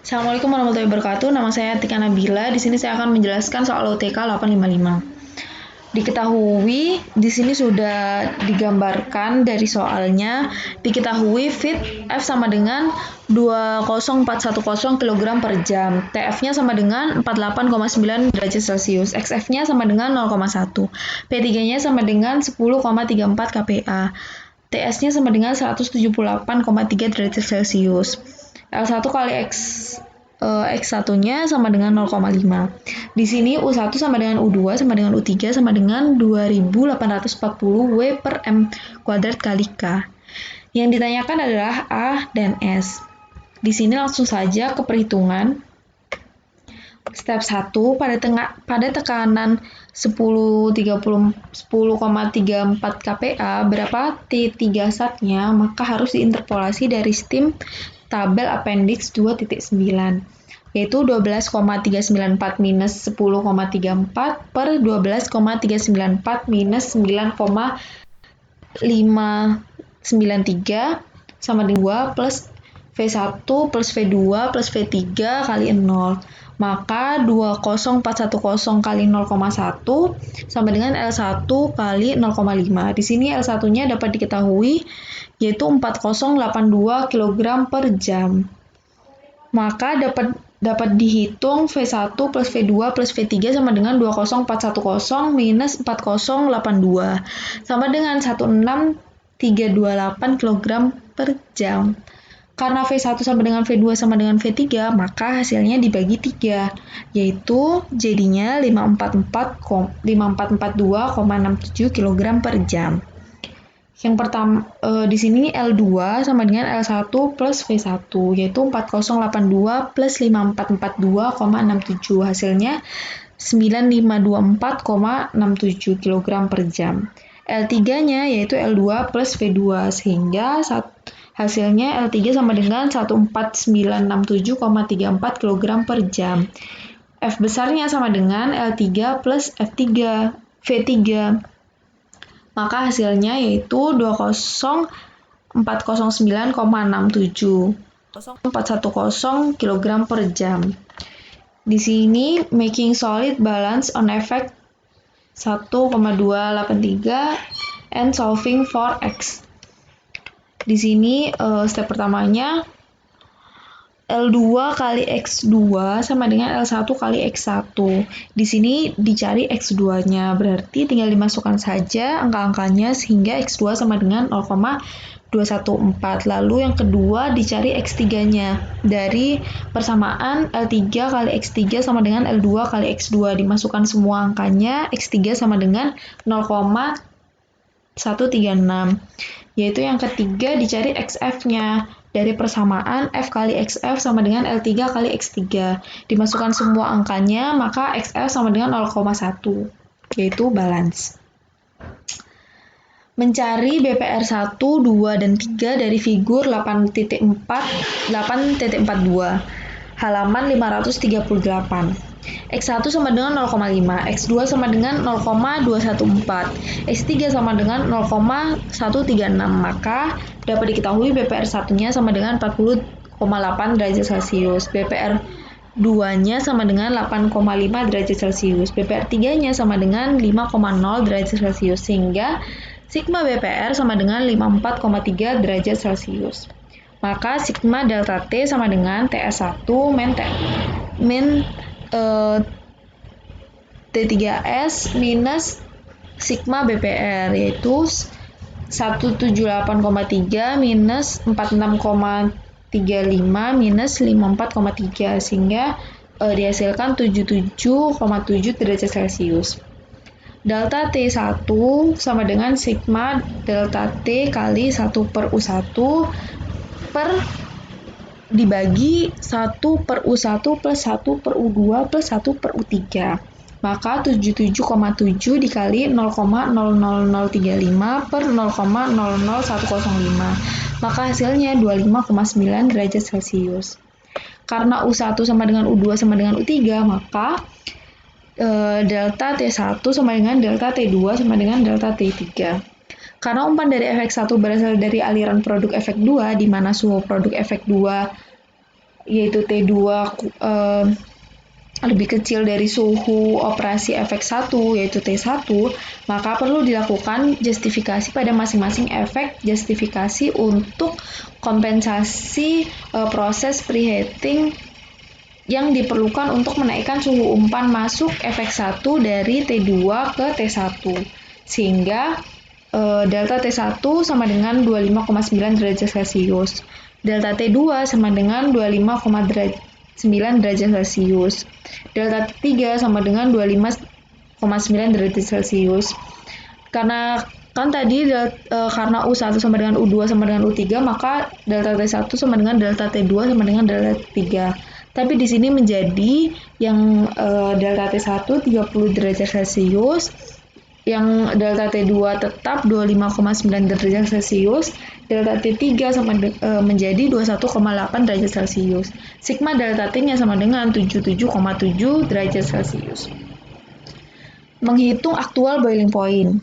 Assalamualaikum warahmatullahi wabarakatuh. Nama saya Tika Nabila. Di sini saya akan menjelaskan soal UTK 855. Diketahui, di sini sudah digambarkan dari soalnya, diketahui fit F sama dengan 20410 kg per jam. TF-nya sama dengan 48,9 derajat Celcius. XF-nya sama dengan 0,1. P3-nya sama dengan 10,34 kPa. TS-nya sama dengan 178,3 derajat Celcius. L1 kali X1-nya sama dengan 0,5. Di sini U1 sama dengan U2 sama dengan U3 sama dengan 2840 W per M kuadrat kali K. Yang ditanyakan adalah A dan S. Di sini langsung saja ke perhitungan. Step 1, pada tekanan 10,34 kPa, berapa T3 saatnya, maka harus diinterpolasi dari stim tabel appendix 2.9, yaitu 12,394 minus 10,34 per 12,394 minus 9,593 sama dengan 2 plus V1 plus V2 plus V3 kali 0. Maka 20410 kali 0,1 sama dengan L1 kali 0,5. Di sini L1-nya dapat diketahui yaitu 4082 kg per jam. Maka dapat dihitung V1 plus V2 plus V3 sama dengan 20410 minus 4082 sama dengan 16328 kg per jam. Karena V1 sama dengan V2 sama dengan V3, maka hasilnya dibagi 3, yaitu jadinya 5442,67 kg per jam. Yang pertama, di sini L2 sama dengan L1 plus V1, yaitu 4082 plus 5442,67. Hasilnya 9524,67 kg per jam. L3-nya yaitu L2 plus V2, sehingga hasilnya L3 sama dengan 14967,34 kg per jam. F besarnya sama dengan L3 plus V3. Maka hasilnya yaitu 20409,67 410 kg per jam. Di sini making solid balance on effect 1,283 and solving for X. Di sini step pertamanya L2 kali X2 sama dengan L1 kali X1. Di sini dicari X2-nya, berarti tinggal dimasukkan saja angka-angkanya sehingga X2 sama dengan 0,214. Lalu yang kedua dicari X3-nya. Dari persamaan L3 kali X3 sama dengan L2 kali X2. Dimasukkan semua angkanya, X3 sama dengan 0,136. Yaitu yang ketiga dicari XF-nya. Dari persamaan F kali XF sama dengan L3 kali X3. Dimasukkan semua angkanya, maka XF sama dengan 0,1, yaitu balance. Mencari BPR 1, 2, dan 3 dari figur 8.42, halaman 538. X1 sama dengan 0,5, X2 sama dengan 0,214, X3 sama dengan 0,136, maka dapat diketahui BPR 1-nya sama dengan 40,8 derajat Celcius, BPR 2-nya sama dengan 8,5 derajat Celcius, BPR 3-nya sama dengan 5,0 derajat Celcius, sehingga sigma BPR sama dengan 54,3 derajat Celcius. Maka sigma delta T sama dengan TS1 min T3S minus sigma BPR, yaitu 178,3 minus 46,35 minus 54,3, sehingga dihasilkan 77,7 derajat Celcius. Delta T1 sama dengan sigma delta T kali 1 per U1 per dibagi 1 per U1 plus 1 per U2 plus 1 per U3. Maka 77,7 dikali 0,00035 per 0,00105. Maka hasilnya 25,9 derajat Celcius. Karena U1 sama dengan U2 sama dengan U3, maka delta T1 sama dengan delta T2 sama dengan delta T3. Karena umpan dari efek 1 berasal dari aliran produk efek 2, di mana suhu produk efek 2 yaitu T2 lebih kecil dari suhu operasi efek 1 yaitu T1, maka perlu dilakukan justifikasi pada masing-masing efek justifikasi untuk kompensasi proses preheating yang diperlukan untuk menaikkan suhu umpan masuk efek 1 dari T2 ke T1 sehingga delta T1 sama dengan 25,9 derajat Celcius, delta T2 sama dengan 25,9 derajat Celcius, delta T3 sama dengan 25,9 derajat Celcius. Karena kan tadi karena U1 sama dengan U2 sama dengan U3, maka delta T1 sama dengan delta T2 sama dengan delta T3. Tapi di sini menjadi yang delta T1 30 derajat Celcius, yang delta T2 tetap 25,9 derajat Celcius, delta T3 sama menjadi 21,8 derajat Celcius. Sigma delta T-nya sama dengan 77,7 derajat Celcius. Menghitung aktual boiling point.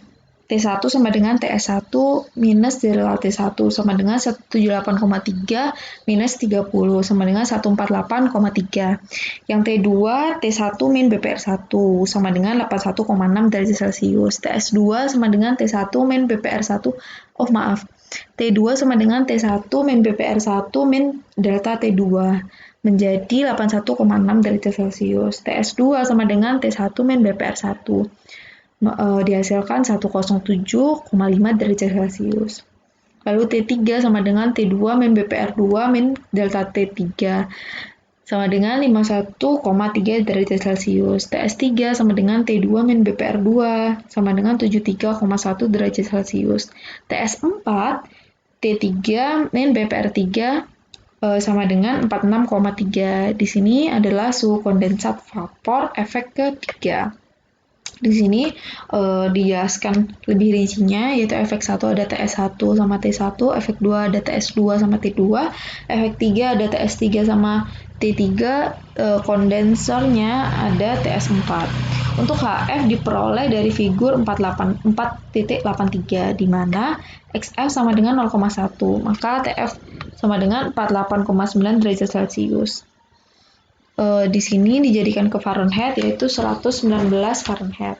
T1 sama dengan TS1 minus delta T1 sama dengan 178,3 minus 30 sama dengan 148,3. Yang T2 T1 min BPR1 sama dengan 81,6 derajat Celcius. TS2 sama dengan T1 min BPR1. T2 sama dengan T1 min BPR1 min delta T2 menjadi 81,6 derajat Celcius. TS2 sama dengan T1 min BPR1. Dihasilkan 107,5 derajat Celcius. Lalu T3 sama dengan T2 min BPR2 min delta T3 sama dengan 51,3 derajat Celcius. TS3 sama dengan T2 min BPR2 sama dengan 73,1 derajat Celcius. TS4 T3 min BPR3 sama dengan 46,3. Di sini adalah suhu kondensat vapor efek ketiga. Di sini dijelaskan lebih rincinya, yaitu efek 1 ada TS1 sama T1, efek 2 ada TS2 sama T2, efek 3 ada TS3 sama T3, kondensernya ada TS4. Untuk HF diperoleh dari figur 4.83, di mana XF sama dengan 0,1, maka TF sama dengan 48,9 derajat Celcius. Di sini dijadikan ke Fahrenheit yaitu 119 Fahrenheit.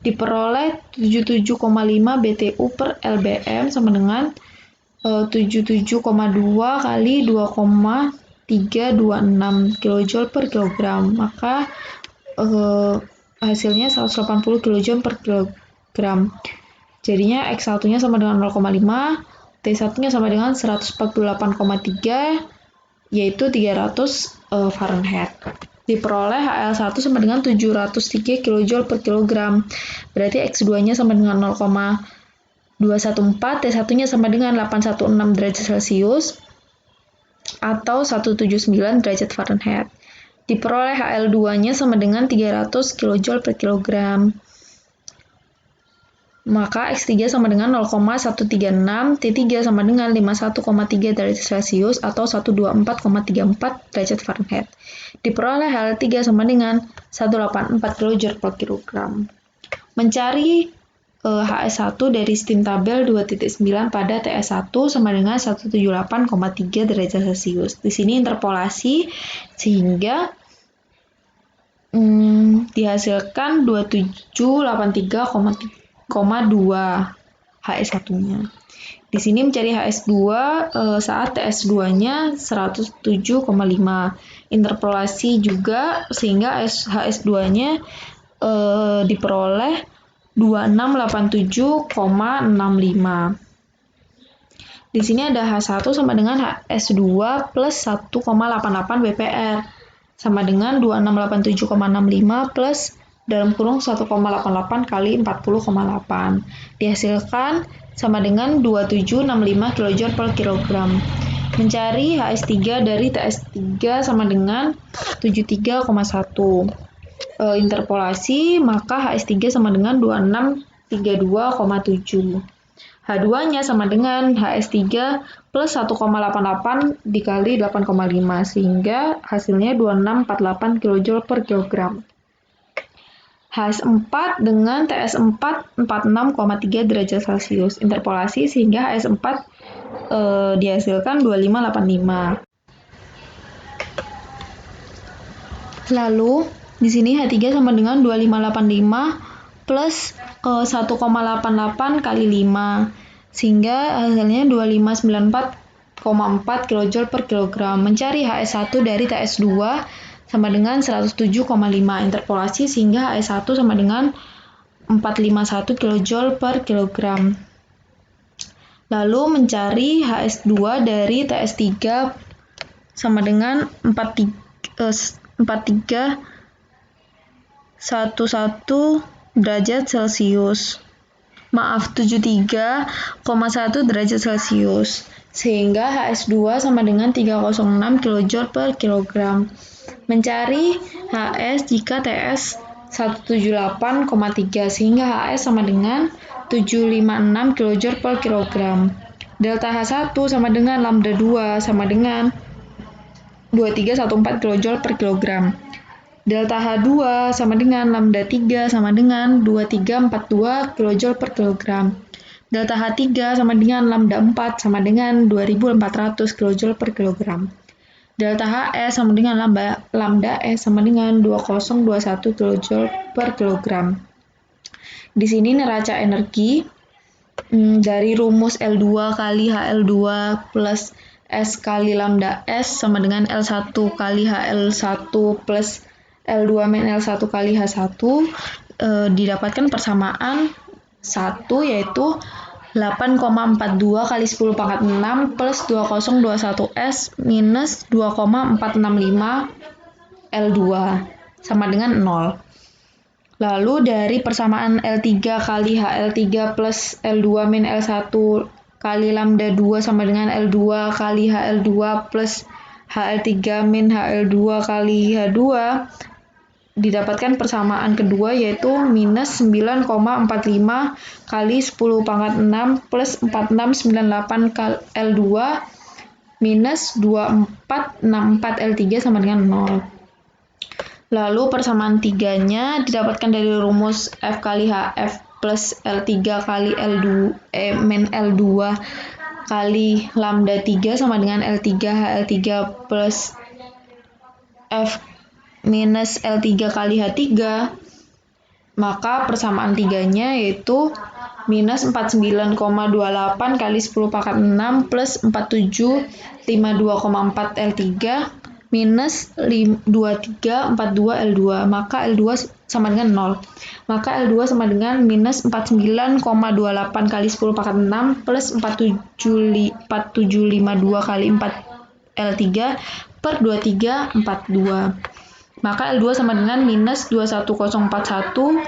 Diperoleh 77,5 BTU per LBM sama dengan 77,2 kali 2,326 kJ per kilogram. Maka hasilnya 180 kJ per kilogram. Jadinya X1-nya sama dengan 0,5, T1-nya sama dengan 148,3 yaitu 300 Fahrenheit. Diperoleh HL1 sama dengan 703 kJ per kilogram. Berarti X2-nya sama dengan 0,214, T1-nya sama dengan 816 derajat Celcius atau 179 derajat Fahrenheit. Diperoleh HL2-nya sama dengan 300 kJ per kilogram. Maka X3 sama dengan 0,136, T3 sama dengan 51,3 derajat Celcius atau 124,34 derajat Fahrenheit. Diperoleh HL3 sama dengan 184 kJ per kilogram. Mencari HS1 dari steam tabel 2.9 pada TS1 sama dengan 178,3 derajat Celcius. Di sini interpolasi sehingga dihasilkan 2783,2 HS1-nya. Di sini mencari HS2 saat TS2-nya 107,5. Interpolasi juga sehingga HS2-nya diperoleh 2687,65. Di sini ada H1 sama dengan HS2 plus 1,88 BPR sama dengan 2687,65 plus dalam kurung 1,88 kali 40,8. Dihasilkan sama dengan 2765 kJ per kilogram. Mencari HS3 dari TS3 sama dengan 73,1. Interpolasi, maka HS3 sama dengan 2632,7. H2-nya sama dengan HS3 plus 1,88 dikali 8,5 sehingga hasilnya 2648 kJ per kilogram. HS4 dengan TS4 46,3 derajat Celcius. Interpolasi sehingga HS4 dihasilkan 2585. Lalu di sini H3 sama dengan 2585 plus 1,88 kali 5, sehingga hasilnya 2594,4 kJ per kilogram. Mencari HS1 dari TS2 sama dengan 107,5. Interpolasi sehingga HS1 sama dengan 451 kJ per kilogram. Lalu mencari HS2 dari TS3 sama dengan 43,11 derajat Celcius. Maaf, 73,1 derajat Celcius. Sehingga HS2 sama dengan 306 kJ per kilogram. Mencari HS jika TS 178,3 sehingga HS sama dengan 756 kJ per kilogram. Delta H1 sama dengan lambda 2 sama dengan 2314 kJ per kilogram. Delta H2 sama dengan lambda 3 sama dengan 2342 kJ per kilogram. Delta H3 sama dengan lambda 4 sama dengan 2400 kJ per kilogram. Delta HS sama dengan lambda S sama dengan 2021 kJ per kilogram. Di sini neraca energi dari rumus L2 kali HL2 plus S kali lambda S sama dengan L1 kali HL1 plus L2 min L1 kali H1 didapatkan persamaan 1 yaitu 8,42 kali 10 pangkat 6 plus 2021 S minus 2,465 L2 sama dengan 0. Lalu dari persamaan L3 kali HL3 plus L2 min L1 kali lambda 2 sama dengan L2 kali HL2 plus HL3 min HL2 kali H2 didapatkan persamaan kedua yaitu minus 9,45 kali 10 pangkat 6 plus 4698 kali L2 minus 2464 L3 sama dengan 0. Lalu persamaan tiganya didapatkan dari rumus F kali HF plus L3 kali L2 min L2 kali lambda 3 sama dengan L3 HL3 plus F minus L3 kali H3. Maka persamaan tiganya yaitu minus 49,28 kali 10 pangkat 6 plus 4752,4 L3 minus 2342 L2, maka L2 sama dengan 0. Maka L2 sama dengan minus 49,28 kali 10 pangkat 6 plus 4752 kali 4 L3 per 2342. Maka L2 sama dengan minus 21041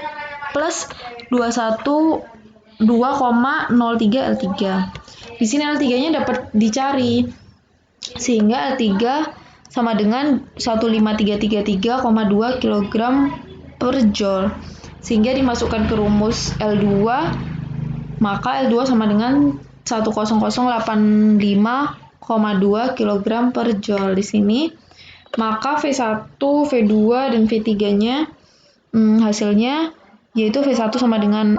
plus 202,03 L3. Di sini L3-nya dapat dicari, sehingga L3 sama dengan 15333,2 kg per joule. Sehingga dimasukkan ke rumus L2, maka L2 sama dengan 10085,2 kg per joule di sini. Maka V1, V2, dan V3-nya hasilnya yaitu V1 sama dengan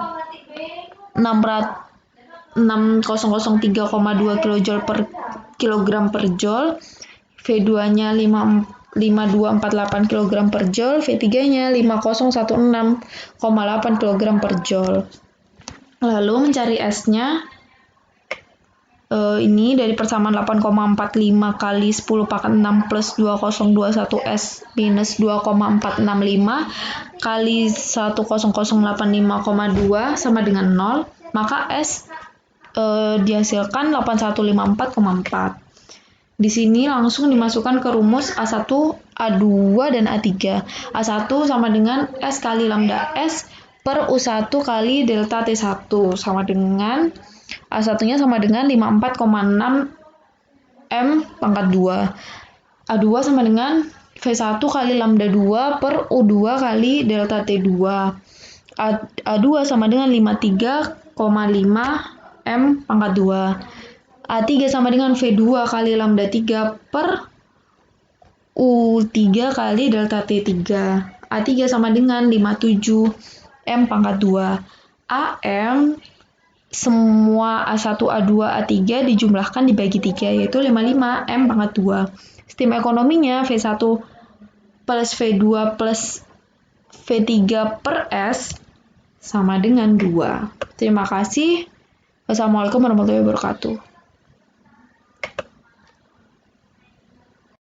6003,2 kJ per kilogram per joule, V2-nya 5248 kg per joule, V3-nya 5016,8 kg per joule. Lalu mencari S-nya, ini dari persamaan 8,45 kali 10 pangkat 6 plus 2021 S minus 2,465 kali 10085,2 sama dengan 0, maka S dihasilkan 8154,4. Di sini langsung dimasukkan ke rumus A1, A2, dan A3. A1 sama dengan S kali lambda S per U1 kali delta T1 sama dengan A1-nya sama dengan 54,6 M pangkat 2. A2 sama dengan V1 kali lambda 2 per U2 kali delta T2. A2 sama dengan 53,5 M pangkat 2. A3 sama dengan V2 kali lambda 3 per U3 kali delta T3. A3 sama dengan 57 M pangkat 2. AM semua A1, A2, A3 dijumlahkan dibagi 3 yaitu 55 M pangkat 2. Sistem ekonominya V1 plus V2 plus V3 per S sama dengan 2. Terima kasih. Wassalamualaikum warahmatullahi wabarakatuh.